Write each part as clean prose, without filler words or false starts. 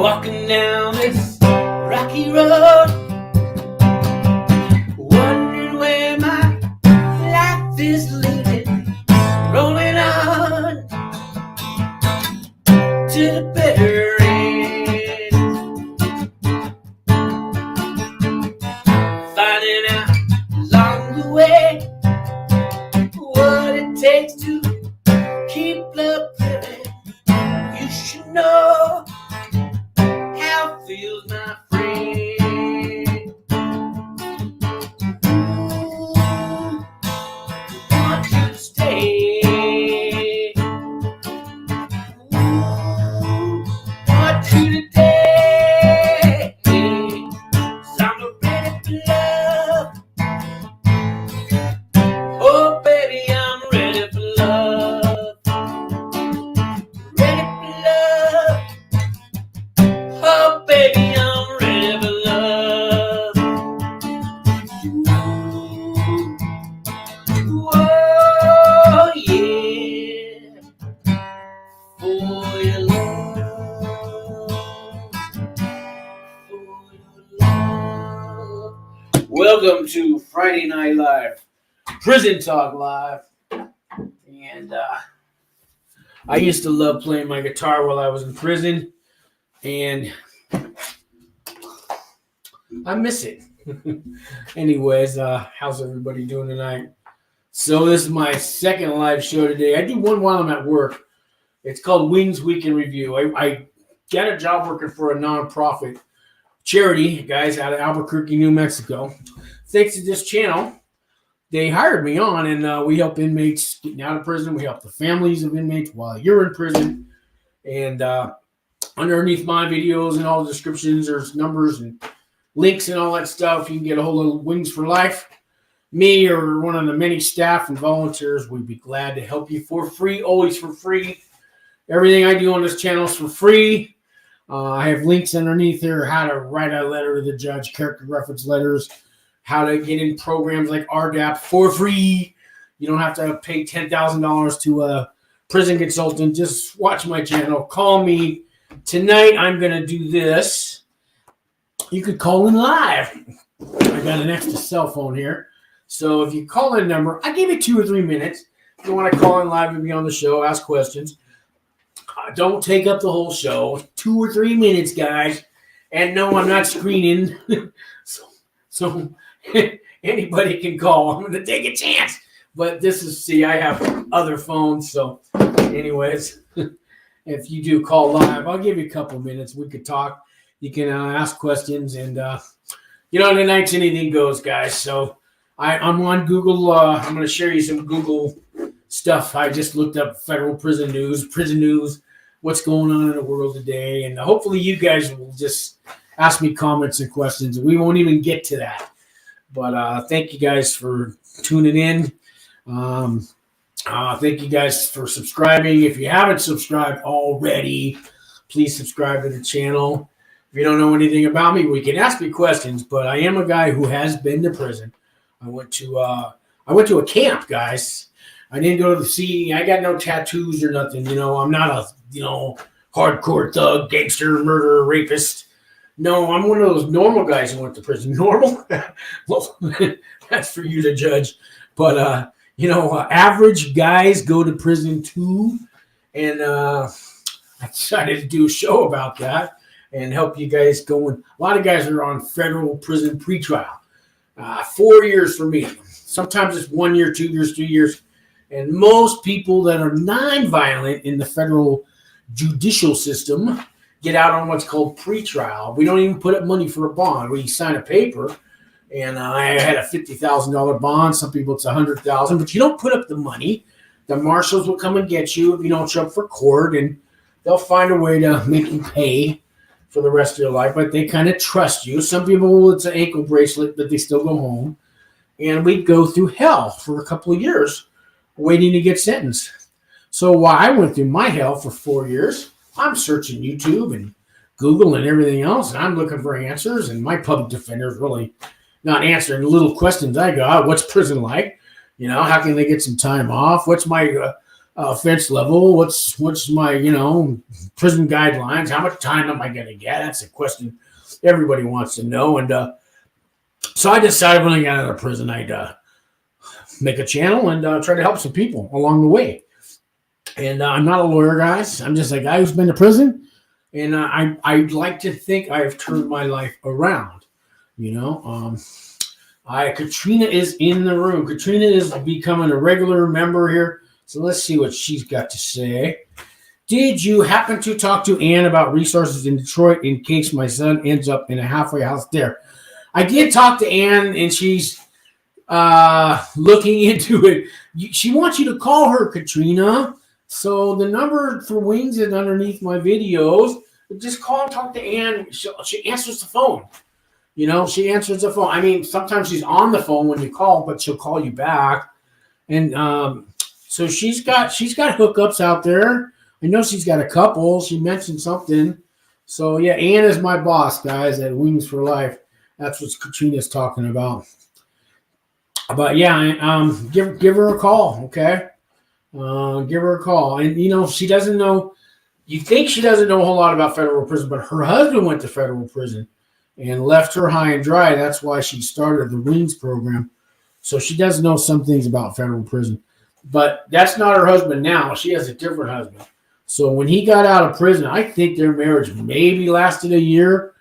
Walking down this rocky road, wondering where my life is leading, rolling on to the better end, finding out along the way what it takes to keep love living. You should know how it feels, my friend. Ooh, want you to stay. Ooh, want you to stay. 'Cause I'm ready for love. Oh, baby, I'm ready for love. Ready for love. Oh, baby, I'm ready for love. Ooh, oh, yeah. For your love. For your love. Welcome to Friday Night Live. Prison Talk Live. And I used to love playing my guitar while I was in prison, and I miss it. Anyways, how's everybody doing tonight? So this is my second live show today. I do one while I'm at work. It's called Wings Week in Review. I got a job working for a nonprofit charity, guys, out of Albuquerque, New Mexico. Thanks to this channel, they hired me on, and we help inmates getting out of prison. We help the families of inmates while you're in prison. And underneath my videos and all the descriptions, there's numbers and links and all that stuff. You can get a hold of Wings for Life. Me or one of the many staff and volunteers, we'd be glad to help you for free, always for free. Everything I do on this channel is for free. I have links underneath there, how to write a letter to the judge, character reference letters, how to get in programs like RDAP for free. You don't have to pay $10,000 to a prison consultant. Just watch my channel. Call me. Tonight, I'm going to do this. You could call in live. I got an extra cell phone here. So if you call in a number, I give you 2 or 3 minutes. If you want to call in live and be on the show, ask questions. Don't take up the whole show. 2 or 3 minutes, guys. And no, I'm not screening. So anybody can call. I'm going to take a chance. But this is, see, I have other phones. So anyways, if you do call live, I'll give you a couple minutes. We could talk. You can ask questions. And, tonight's anything goes, guys. So I'm on Google. I'm going to share you some Google stuff. I just looked up federal prison news, what's going on in the world today. And hopefully you guys will just ask me comments and questions. We won't even get to that. But thank you guys for tuning in. Thank you guys for subscribing. If you haven't subscribed already, please subscribe to the channel. If you don't know anything about me, we can ask me questions, but I am a guy who has been to prison. I went to a camp, guys. I didn't go to the sea. I got no tattoos or nothing. I'm not a, hardcore thug, gangster, murderer, rapist. No, I'm one of those normal guys who went to prison. Normal? Well, that's for you to judge. But, average guys go to prison too. And I decided to do a show about that and help you guys go. A lot of guys are on federal prison pretrial. 4 years for me. Sometimes it's 1 year, 2 years, 3 years. And most people that are non-violent in the federal judicial system get out on what's called pretrial. We don't even put up money for a bond. We sign a paper, and I had a $50,000 bond. Some people it's $100,000, but you don't put up the money. The marshals will come and get you if you don't show up for court, and they'll find a way to make you pay for the rest of your life. But they kind of trust you. Some people, it's an ankle bracelet, but they still go home. And we'd go through hell for a couple of years waiting to get sentenced. So while I went through my hell for 4 years, I'm searching YouTube and Google and everything else, and I'm looking for answers, and my public defender is really not answering the little questions I got. What's prison like? How can they get some time off? What's my offense level? What's my, prison guidelines? How much time am I going to get? That's a question everybody wants to know. And so I decided when I got out of prison, I'd make a channel and try to help some people along the way. And I'm not a lawyer, guys. I'm just a guy who's been to prison. And I'd like to think I've turned my life around. Katrina is in the room. Katrina is becoming a regular member here. So let's see what she's got to say. Did you happen to talk to Ann about resources in Detroit in case my son ends up in a halfway house there? I did talk to Ann, and she's looking into it. She wants you to call her, Katrina. So the number for Wings is underneath my videos. Just call and talk to Ann. She answers the phone. She answers the phone. I mean, sometimes she's on the phone when you call, but she'll call you back. And so she's got hookups out there. I know she's got a couple. She mentioned something. So yeah, Ann is my boss, guys, at Wings for Life. That's what Katrina's talking about. But yeah, give her a call, okay? Give her a call. And she doesn't know. You think she doesn't know a whole lot about federal prison, but her husband went to federal prison and left her high and dry. That's why she started the Wings program. So she does know some things about federal prison. But that's not her husband now. She has a different husband. So when he got out of prison, I think their marriage maybe lasted a year,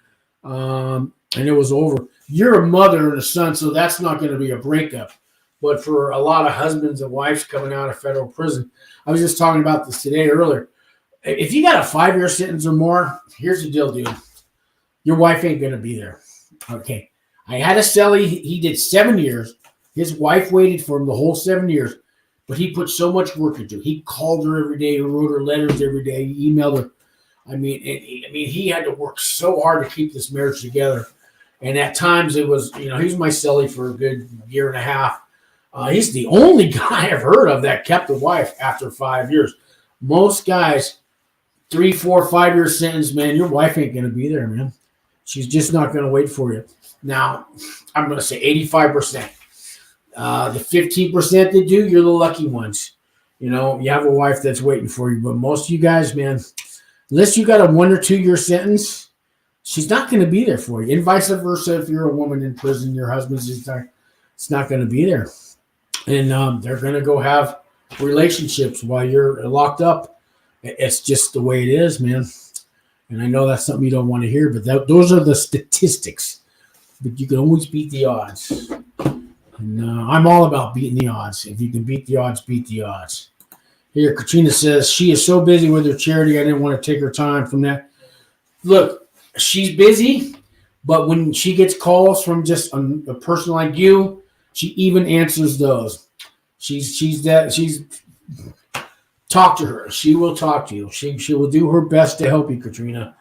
and it was over. You're a mother and a son, so that's not going to be a breakup. But for a lot of husbands and wives coming out of federal prison, I was just talking about this today earlier. If you got a 5-year sentence or more, here's the deal, dude. Your wife ain't going to be there. Okay. I had a cellie. He did 7 years. His wife waited for him the whole 7 years, but he put so much work into it. He called her every day. He wrote her letters every day. He emailed her. I mean, he had to work so hard to keep this marriage together. And at times it was, he was my cellie for a good year and a half. He's the only guy I've heard of that kept a wife after 5 years. Most guys, 3, 4, 5-year sentence, man, your wife ain't going to be there, man. She's just not going to wait for you. Now, I'm going to say 85%. The 15% that do, you're the lucky ones. You have a wife that's waiting for you. But most of you guys, man, unless you got a 1 or 2 year sentence, she's not going to be there for you. And vice versa, if you're a woman in prison, your husband's it's not going to be there. And they're going to go have relationships while you're locked up. It's just the way it is, man. And I know that's something you don't want to hear, but those are the statistics. But you can always beat the odds. And I'm all about beating the odds. If you can beat the odds, beat the odds. Here, Katrina says, she is so busy with her charity, I didn't want to take her time from that. Look, she's busy, but when she gets calls from just a person like you, she even answers those. She's talk to her. She will talk to you. She will do her best to help you, Katrina.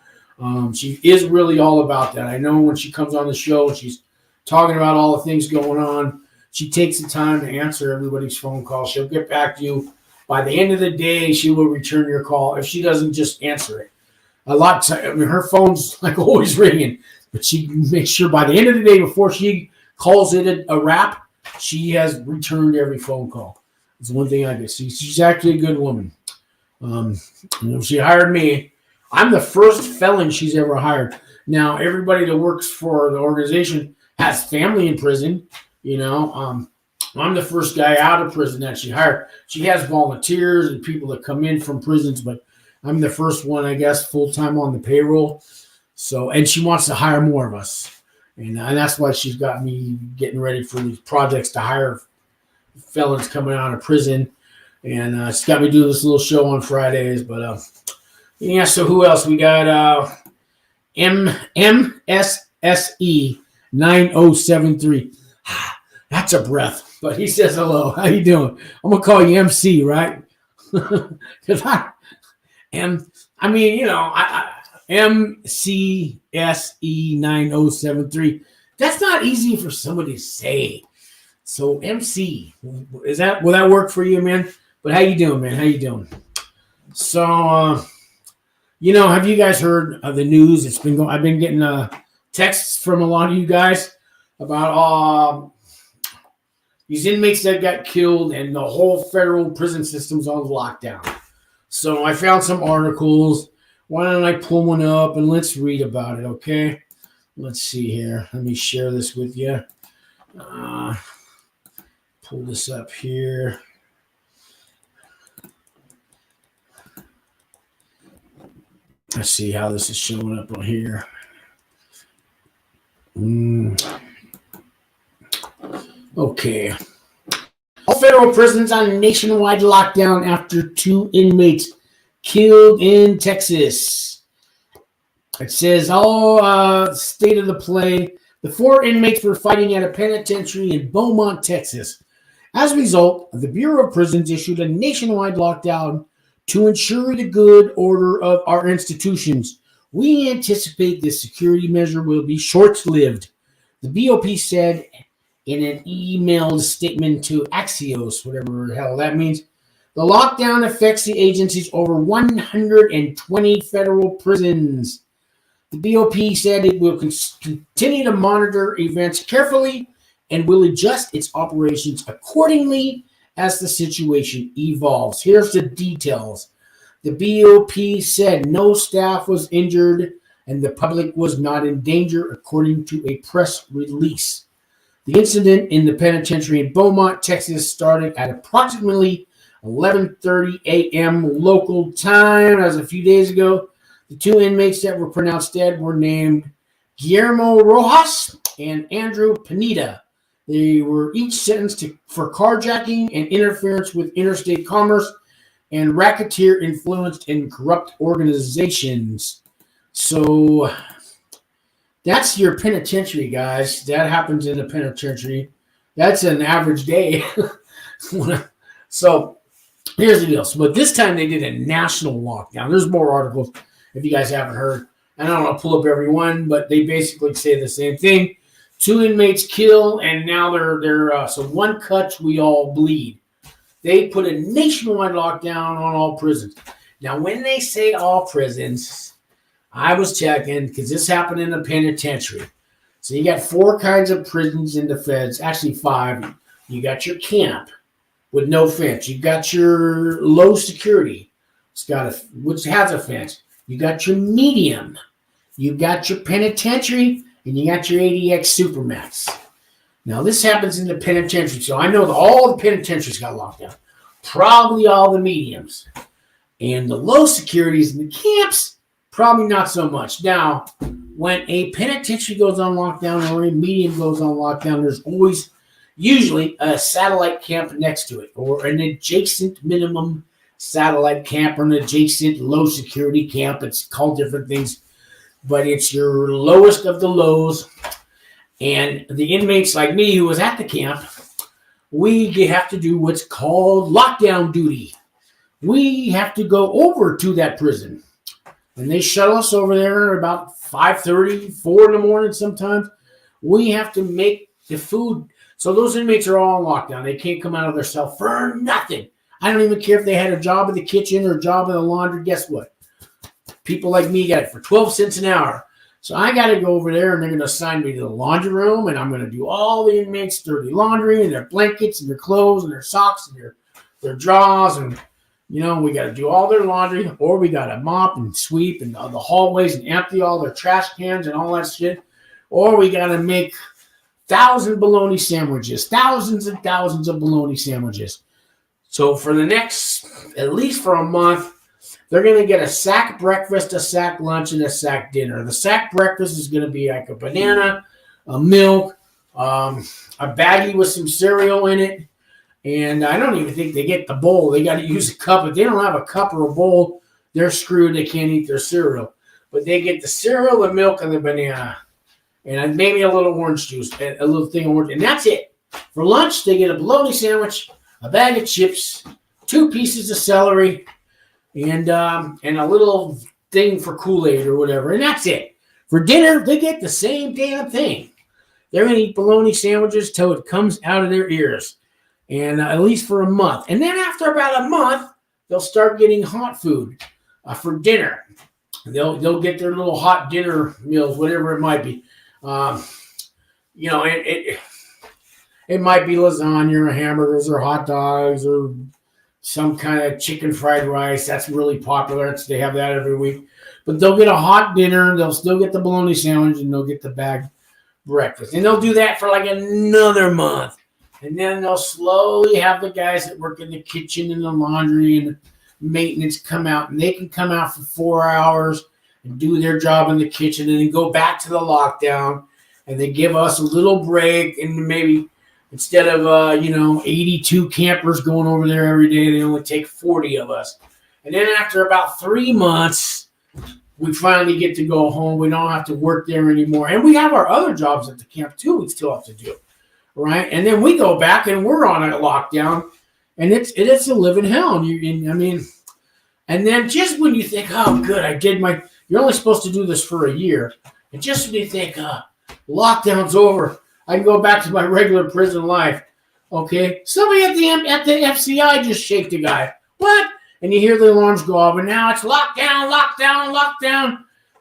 She is really all about that. I know when she comes on the show, she's talking about all the things going on. She takes the time to answer everybody's phone call. She'll get back to you. By the end of the day, she will return your call if she doesn't just answer it. A lot of time, her phone's always ringing, but she makes sure by the end of the day, before she calls it a wrap, she has returned every phone call. It's one thing I get. She's actually a good woman. She hired me. I'm the first felon she's ever hired. Now, everybody that works for the organization has family in prison. I'm the first guy out of prison that she hired. She has volunteers and people that come in from prisons, but I'm the first one, I guess, full-time on the payroll. So, and she wants to hire more of us. And that's why she's got me getting ready for these projects to hire felons coming out of prison. And she's got me doing this little show on Fridays. But, yeah, so who else? We got MSSE 9073. That's a breath. But he says hello. How you doing? I'm going to call you MC, right? Because MCSE 9073. That's not easy for somebody to say. So MC, will that work for you, man? But how you doing, man? How you doing? So, have you guys heard of the news? I've been getting texts from a lot of you guys about these inmates that got killed, and the whole federal prison system's on lockdown. So I found some articles. Why don't I pull one up and let's read about it, okay? Let's see here. Let me share this with you. Pull this up here. Let's see how this is showing up on here. Okay. All federal prisons on nationwide lockdown after 2 inmates killed in Texas. It says, state of the play. The 4 inmates were fighting at a penitentiary in Beaumont, Texas. As a result, the Bureau of Prisons issued a nationwide lockdown to ensure the good order of our institutions. We anticipate this security measure will be short-lived, the BOP said in an emailed statement to Axios, whatever the hell that means. The lockdown affects the agency's over 120 federal prisons. The BOP said it will continue to monitor events carefully and will adjust its operations accordingly as the situation evolves. Here's the details. The BOP said no staff was injured and the public was not in danger, according to a press release. The incident in the penitentiary in Beaumont, Texas, started at approximately 11:30 a.m. local time. As a few days ago, the 2 inmates that were pronounced dead were named Guillermo Rojas and Andrew Pineda. They were each sentenced for carjacking and interference with interstate commerce and racketeer influenced and corrupt organizations. So that's your penitentiary, guys. That happens in the penitentiary. That's an average day. So here's the deal. But this time they did a national lockdown. There's more articles if you guys haven't heard. And I don't want to pull up every one, but they basically say the same thing. 2 inmates kill, and now they're so one cuts, we all bleed. They put a nationwide lockdown on all prisons. Now, when they say all prisons, I was checking because this happened in a penitentiary. So you got 4 kinds of prisons in the feds, actually 5. You got your camp with no fence. You got your low security, which has a fence. You got your medium. You got your penitentiary, and you got your ADX Supermax. Now, this happens in the penitentiary, so I know that all the penitentiaries got locked down. Probably all the mediums. And the low securities in the camps, probably not so much. Now, when a penitentiary goes on lockdown or a medium goes on lockdown, there's always usually a satellite camp next to it, or an adjacent minimum satellite camp, or an adjacent low security camp. It's called different things, but it's your lowest of the lows. And the inmates like me who was at the camp, we have to do what's called lockdown duty. We have to go over to that prison. And they shuttle us over there about 5:30, 4 in the morning sometimes. We have to make the food. So those inmates are all on lockdown. They can't come out of their cell for nothing. I don't even care if they had a job in the kitchen or a job in the laundry. Guess what? People like me got it for 12 cents an hour. So I got to go over there, and they're going to assign me to the laundry room, and I'm going to do all the inmates' dirty laundry and their blankets and their clothes and their socks and their drawers. And, we got to do all their laundry, or we got to mop and sweep and the hallways and empty all their trash cans and all that shit. Or we got to make 1,000 bologna sandwiches, thousands and thousands of bologna sandwiches. So for the next, at least for a month, they're going to get a sack breakfast, a sack lunch, and a sack dinner. The sack breakfast is going to be like a banana, a milk, a baggie with some cereal in it. And I don't even think they get the bowl. They got to use a cup. If they don't have a cup or a bowl, they're screwed. They can't eat their cereal. But they get the cereal, the milk, and the banana. And maybe a little orange juice, a little thing of orange. And that's it. For lunch, they get a bologna sandwich, a bag of chips, 2 pieces of celery, and a little thing for Kool-Aid or whatever, and that's it. For dinner, they get the same damn thing. They're going to eat bologna sandwiches till it comes out of their ears, and at least for a month. And then after about a month, they'll start getting hot food for dinner. They'll get their little hot dinner meals, whatever it might be. It might be lasagna or hamburgers or hot dogs or some kind of chicken fried rice. That's really popular. They have that every week. But they'll get a hot dinner. They'll still get the bologna sandwich, and they'll get the bagged breakfast. And they'll do that for like another month. And then they'll slowly have the guys that work in the kitchen and the laundry and the maintenance come out. And they can come out for 4 hours and do their job in the kitchen and then go back to the lockdown. And they give us a little break, and maybe instead of 82 campers going over there every day, they only take 40 of us. And then after about 3 months, we finally get to go home. We don't have to work there anymore. And we have our other jobs at the camp too we still have to do, right? And then we go back and we're on a lockdown, and it's a living hell. And then just when you think, oh, good, you're only supposed to do this for a year. And just when you think, lockdown's over, I can go back to my regular prison life. Okay, somebody at the FCI just shake the guy. What? And you hear the alarms go off, and now it's lockdown.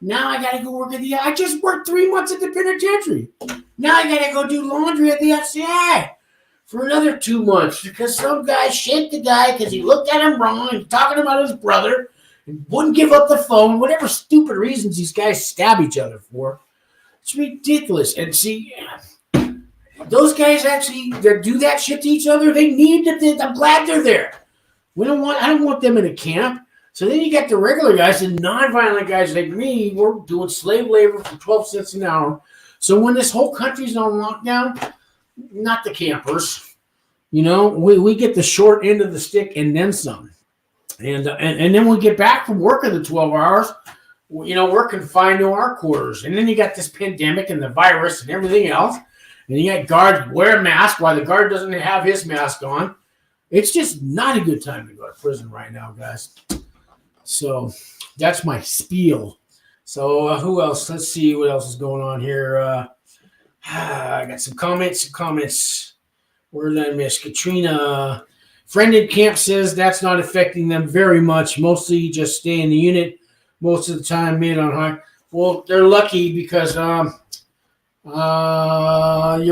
Now I got to go work I just worked 3 months at the penitentiary. Now I got to go do laundry at the FCI for another 2 months because some guy shaked the guy because he looked at him wrong and talking about his brother and wouldn't give up the phone, whatever stupid reasons these guys stab each other for. It's ridiculous. And see, those guys actually that do that shit to each other, they need to. I'm glad they're there. I don't want them in a camp. So then you got the regular guys and non-violent guys like me. We're doing slave labor for 12 cents an hour. So when this whole country's on lockdown, not the campers, we get the short end of the stick and then some. And then we get back from working the 12 hours. We're confined to our quarters. And then you got this pandemic and the virus and everything else. And you got guards wear a mask while the guard doesn't have his mask on. It's just not a good time to go to prison right now, guys. So that's my spiel. So who else? Let's see what else is going on here. I got some comments. Where did I miss? Katrina. Friend at camp says that's not affecting them very much. Mostly just stay in the unit most of the time, mid on high. Well, they're lucky because your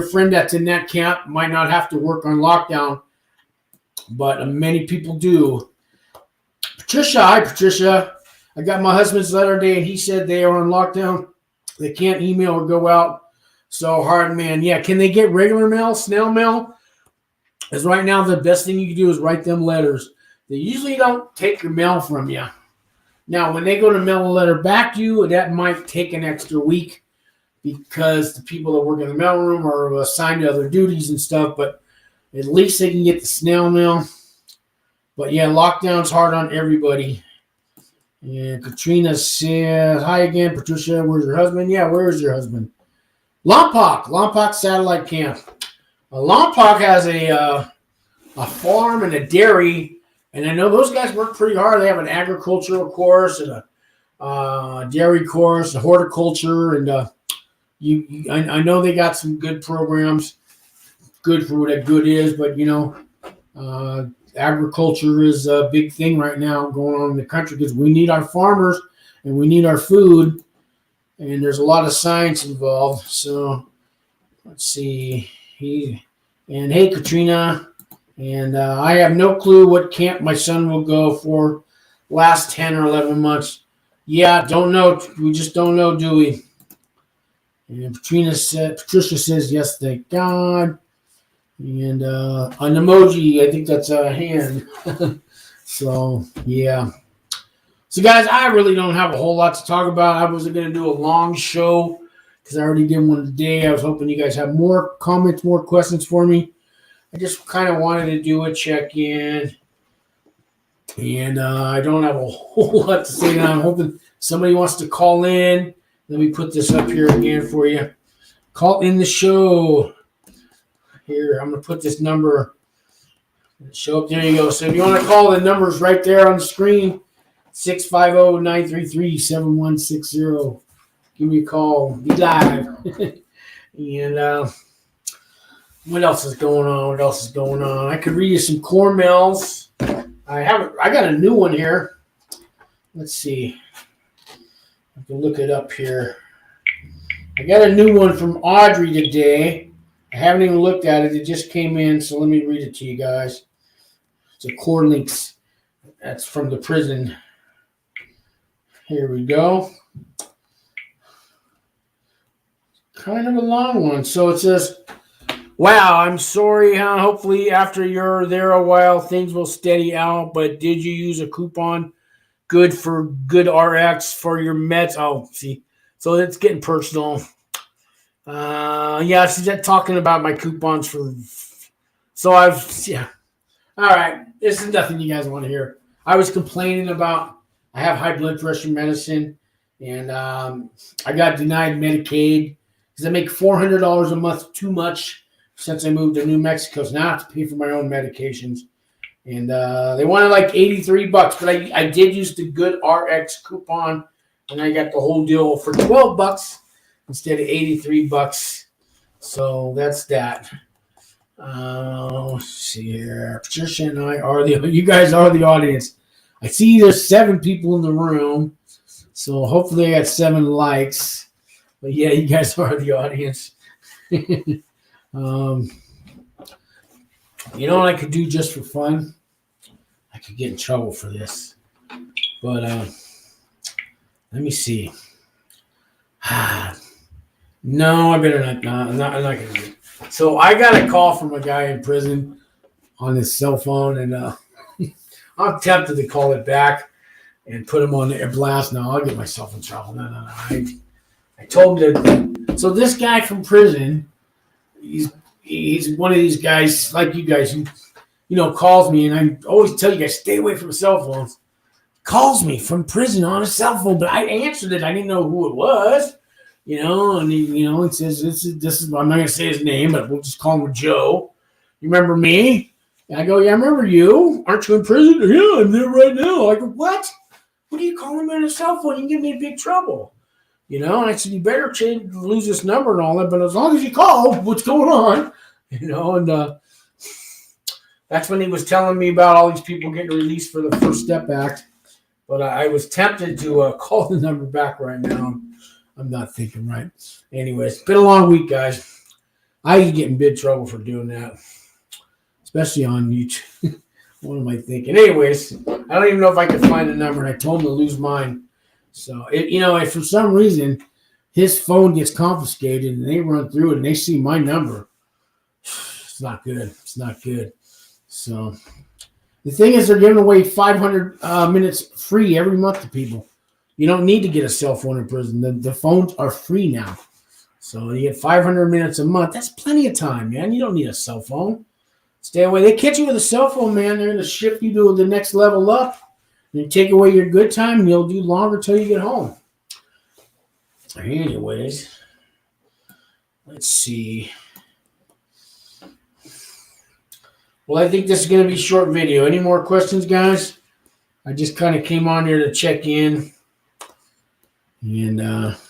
friend that's in that camp might not have to work on lockdown, but many people do. Patricia, hi Patricia. I got my husband's letter today, and he said they are on lockdown. They can't email or go out. So hard, man. Yeah, can they get regular mail, snail mail? Because right now the best thing you can do is write them letters. They usually don't take your mail from you. Now, when they go to mail a letter back to you, that might take an extra week because the people that work in the mailroom are assigned to other duties and stuff, but at least they can get the snail mail. But yeah, lockdown's hard on everybody. And Katrina says, hi again, Patricia. Where's your husband? Yeah, where is your husband? Lompoc Satellite Camp. Lompoc has a farm and a dairy, and I know those guys work pretty hard. They have an agricultural course and a dairy course, a horticulture, and I know they got some good programs. Good for what that good is, but agriculture is a big thing right now going on in the country because we need our farmers and we need our food, and there's a lot of science involved. So let's see. Hey Katrina, and I have no clue what camp my son will go for last 10 or 11 months. Yeah, don't know. We just don't know, do we? And Patricia says, yes, thank God. And an emoji, I think that's a hand. So, yeah. So, guys, I really don't have a whole lot to talk about. I wasn't going to do a long show because I already did one today. I was hoping you guys have more comments, more questions for me. I just kind of wanted to do a check-in. And I don't have a whole lot to say now. I'm hoping somebody wants to call in. Let me put this up here again for you. Call in the show. Here, I'm going to put this number. Show up. There you go. So if you want to call, the number's right there on the screen. 650-933-7160. Give me a call. Be live. And what else is going on? I could read you some core mails. I got a new one here. Let's see. I can look it up here. I got a new one from Audrey today. I haven't even looked at it. It just came in, so let me read it to you guys. It's a core links. That's from the prison. Here we go. Kind of a long one. So it says, wow, I'm sorry, huh? Hopefully after you're there a while, things will steady out. But did you use a coupon good for good RX for your meds? Oh, see. So it's getting personal. Yeah, she's talking about my coupons for. So yeah. All right. This is nothing you guys want to hear. I was complaining about, I have high blood pressure medicine, and I got denied Medicaid because I make $400 a month too much since I moved to New Mexico. So now I have to pay for my own medications. And they wanted like $83, but I did use the Good RX coupon, and I got the whole deal for $12 instead of $83. So that's that. Let's see here. Patricia and I are you guys are the audience. I see there's 7 people in the room, so hopefully I got 7 likes. But yeah, you guys are the audience. You know what I could do just for fun? I could get in trouble for this. But let me see. No, I better not. No, I'm not going to do it. So I got a call from a guy in prison on his cell phone, and I'm tempted to call it back and put him on air blast. No, I'll get myself in trouble. No. I told him to. So this guy from prison, he's one of these guys like you guys who, calls me, and I always tell you guys, stay away from cell phones. Calls me from prison on a cell phone, but I answered it. I didn't know who it was. And he says, this is, I'm not going to say his name, but we'll just call him Joe. You remember me? And I go, yeah, I remember you. Aren't you in prison? Yeah, I'm there right now. I go, what? What are you calling me on a cell phone? You can get me in big trouble. And I said, you better lose this number and all that, but as long as you call, what's going on? And that's when he was telling me about all these people getting released for the First Step Act. But I was tempted to call the number back right now. I'm not thinking right. Anyways, it's been a long week, guys. I could get in big trouble for doing that, especially on YouTube. What am I thinking? Anyways, I don't even know if I can find the number, and I told him to lose mine. So, if for some reason his phone gets confiscated and they run through it and they see my number, it's not good. It's not good. So, the thing is, they're giving away 500 minutes free every month to people. You don't need to get a cell phone in prison. The phones are free now. So you get 500 minutes a month. That's plenty of time, man. You don't need a cell phone. Stay away. They catch you with a cell phone, man. They're going to shift you to the next level up. They take away your good time, and you'll do longer till you get home. Anyways, let's see. Well, I think this is going to be a short video. Any more questions, guys? I just kind of came on here to check in. And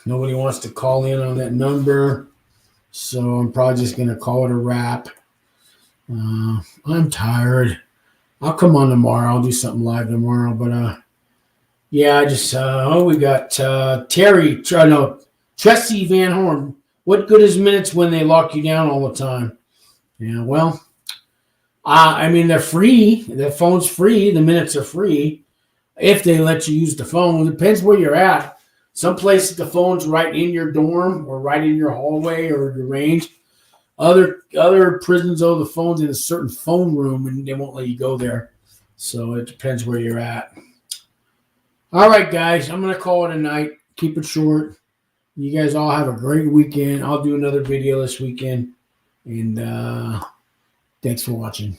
nobody wants to call in on that number. So I'm probably just going to call it a wrap. I'm tired. I'll come on tomorrow. I'll do something live tomorrow. But, yeah, I just, we got Tressie Van Horn. What good is minutes when they lock you down all the time? Yeah, well, they're free. The phone's free. The minutes are free if they let you use the phone. It depends where you're at. Some places the phone's right in your dorm or right in your hallway or your range. Other prisons, the phone's in a certain phone room and they won't let you go there. So it depends where you're at. All right, guys, I'm going to call it a night. Keep it short. You guys all have a great weekend. I'll do another video this weekend. And thanks for watching.